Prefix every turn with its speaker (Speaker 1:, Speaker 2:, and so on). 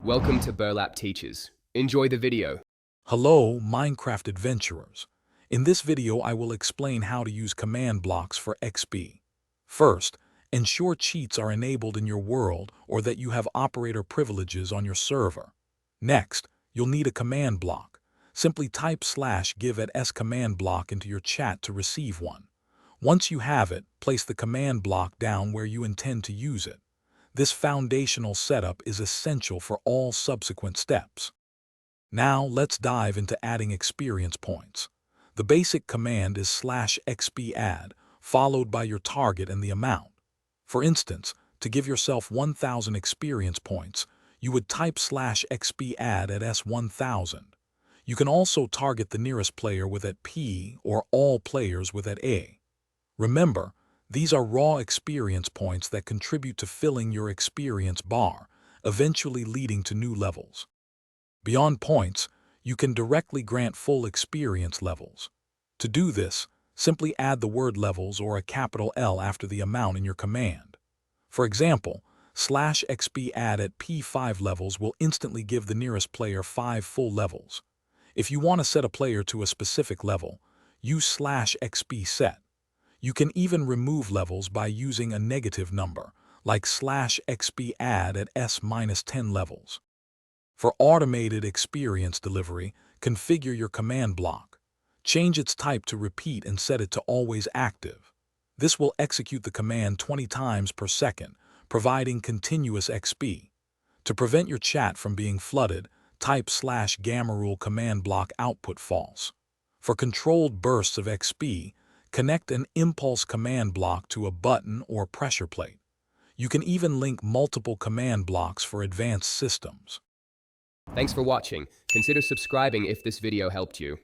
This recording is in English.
Speaker 1: Welcome to Burlap Teachers. Enjoy the video.
Speaker 2: Hello, Minecraft adventurers. In this video, I will explain how to use command blocks for XP. First, ensure cheats are enabled in your world or that you have operator privileges on your server. Next, you'll need a command block. Simply type /give at s command block into your chat to receive one. Once you have it, place the command block down where you intend to use it. This foundational setup is essential for all subsequent steps. Now let's dive into adding experience points. The basic command is /xp add, followed by your target and the amount. For instance, to give yourself 1,000 experience points, you would type /xp add at s1000. You can also target the nearest player with at p or all players with at a. Remember, these are raw experience points that contribute to filling your experience bar, eventually leading to new levels. Beyond points, you can directly grant full experience levels. To do this, simply add the word levels or a capital L after the amount in your command. For example, /xp add at P5 levels will instantly give the nearest player 5 full levels. If you want to set a player to a specific level, use /xp set. You can even remove levels by using a negative number, like /xp add at s-10 levels. For automated experience delivery, configure your command block. Change its type to repeat and set it to always active. This will execute the command 20 times per second, providing continuous XP. To prevent your chat from being flooded, type /gammarule command block output false. For controlled bursts of XP, connect an impulse command block to a button or pressure plate. You can even link multiple command blocks for advanced systems.
Speaker 1: Thanks for watching. Consider subscribing if this video helped you.